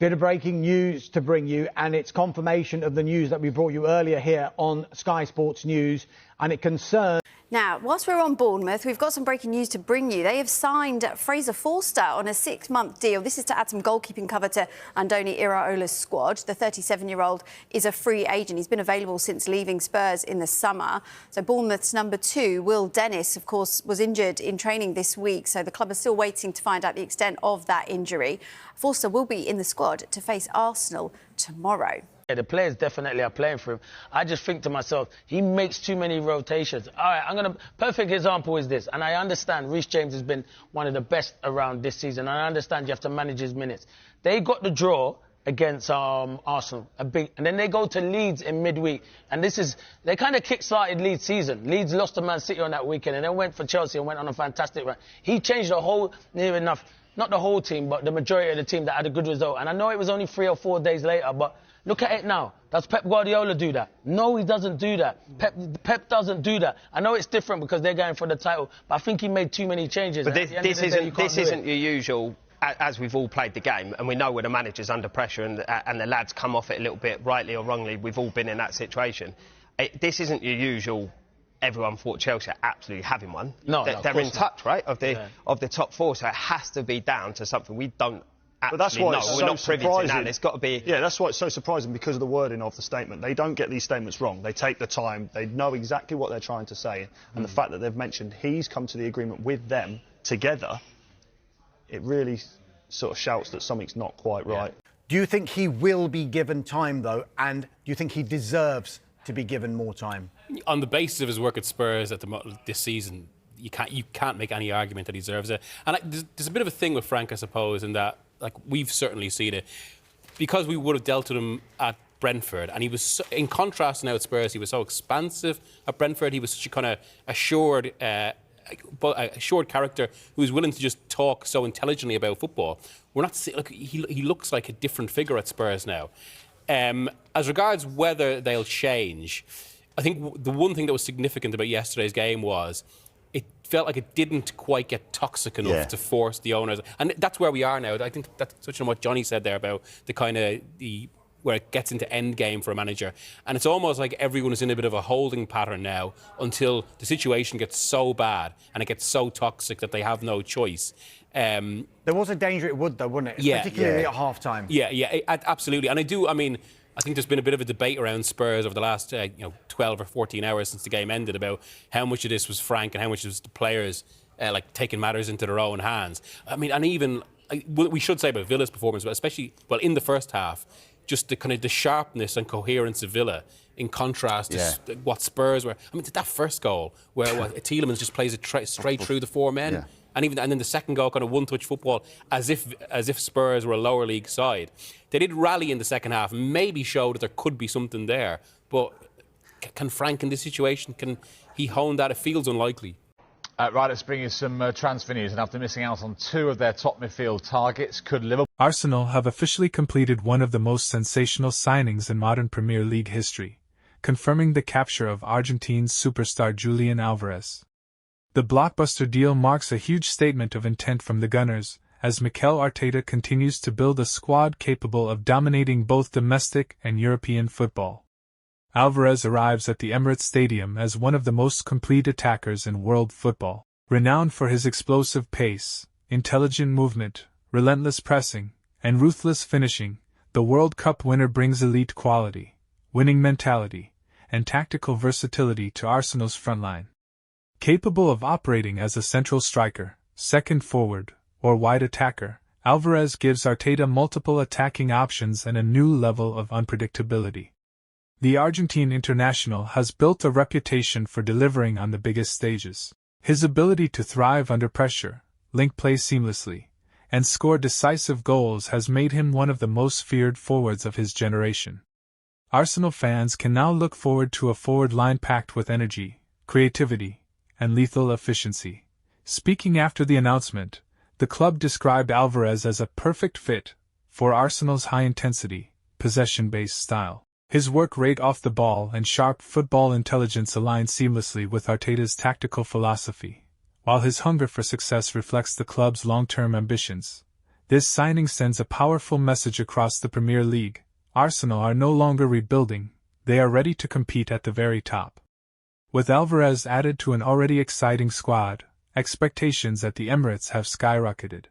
Bit of breaking news to bring you, and it's confirmation of the news that we brought you earlier here on Sky Sports News, and it concerns... Now, whilst we're on Bournemouth, we've got some breaking news to bring you. They have signed Fraser Forster on a 6-month deal. This is to add some goalkeeping cover to Andoni Iraola's squad. The 37-year-old is a free agent. He's been available since leaving Spurs in the summer. So Bournemouth's number 2, Will Dennis, of course, was injured in training this week. So the club is still waiting to find out the extent of that injury. Forster will be in the squad to face Arsenal tomorrow. Yeah, the players definitely are playing for him. I just think to myself, he makes too many rotations. All right, perfect example is this, and I understand Reece James has been one of the best around this season, and I understand you have to manage his minutes. They got the draw against Arsenal, and then they go to Leeds in midweek, and they kind of kick-started Leeds' season. Leeds lost to Man City on that weekend, and then went for Chelsea and went on a fantastic run. He changed the whole, near enough, not the whole team, but the majority of the team that had a good result. And I know it was only 3 or 4 days later, but look at it now. Does Pep Guardiola do that? No, he doesn't do that. Pep doesn't do that. I know it's different because they're going for the title, but I think he made too many changes. But this isn't your usual, as we've all played the game, and we know when the manager's under pressure and the lads come off it a little bit, rightly or wrongly, we've all been in that situation. This isn't your usual... Everyone thought Chelsea are absolutely having one. No, they're in touch, right, of the top 4, so it has to be down to something we don't actually but that's why know. it's We're so not privy to that. It's got to be... Yeah, that's why it's so surprising, because of the wording of the statement. They don't get these statements wrong. They take the time. They know exactly what they're trying to say. And the fact that they've mentioned he's come to the agreement with them together, it really sort of shouts that something's not quite right. Do you think he will be given time, though, and do you think he deserves to be given more time? On the basis of his work at Spurs this season, you can't make any argument that he deserves it. And there's a bit of a thing with Frank, I suppose, in that we've certainly seen it, because we would have dealt with him at Brentford, and he was in contrast now at Spurs. He was so expansive at Brentford. He was such a kind of assured character who was willing to just talk so intelligently about football. We're not he looks like a different figure at Spurs now. As regards whether they'll change, I think the one thing that was significant about yesterday's game was it felt like it didn't quite get toxic enough to force the owners. And that's where we are now. I think that's touching on what Johnny said there about where it gets into end game for a manager. And it's almost like everyone is in a bit of a holding pattern now until the situation gets so bad and it gets so toxic that they have no choice. There was a danger it would, though, wouldn't it? Particularly at half-time. Yeah, absolutely. And I think there's been a bit of a debate around Spurs over the last 12 or 14 hours since the game ended about how much of this was Frank and how much was the players taking matters into their own hands. I mean, and even we should say about Villa's performance, but especially in the first half, just the sharpness and coherence of Villa in contrast to what Spurs were. I mean, that first goal where Tielemans just plays it straight through the 4 men. Yeah. And then the second goal, kind of one-touch football, as if Spurs were a lower league side. They did rally in the second half, maybe showed that there could be something there. But can Frank, in this situation, can he hone that? It feels unlikely. Right, let's bring you some transfer news. And after missing out on 2 of their top midfield targets, could Liverpool... Arsenal have officially completed one of the most sensational signings in modern Premier League history, confirming the capture of Argentine superstar Julian Alvarez. The blockbuster deal marks a huge statement of intent from the Gunners, as Mikel Arteta continues to build a squad capable of dominating both domestic and European football. Alvarez arrives at the Emirates Stadium as one of the most complete attackers in world football. Renowned for his explosive pace, intelligent movement, relentless pressing, and ruthless finishing, the World Cup winner brings elite quality, winning mentality, and tactical versatility to Arsenal's frontline. Capable of operating as a central striker, second forward, or wide attacker, Alvarez gives Arteta multiple attacking options and a new level of unpredictability. The Argentine international has built a reputation for delivering on the biggest stages. His ability to thrive under pressure, link play seamlessly, and score decisive goals has made him one of the most feared forwards of his generation. Arsenal fans can now look forward to a forward line packed with energy, creativity, and lethal efficiency. Speaking after the announcement, the club described Alvarez as a perfect fit for Arsenal's high-intensity, possession-based style. His work rate off the ball and sharp football intelligence align seamlessly with Arteta's tactical philosophy, while his hunger for success reflects the club's long-term ambitions. This signing sends a powerful message across the Premier League. Arsenal are no longer rebuilding, they are ready to compete at the very top. With Alvarez added to an already exciting squad, expectations at the Emirates have skyrocketed.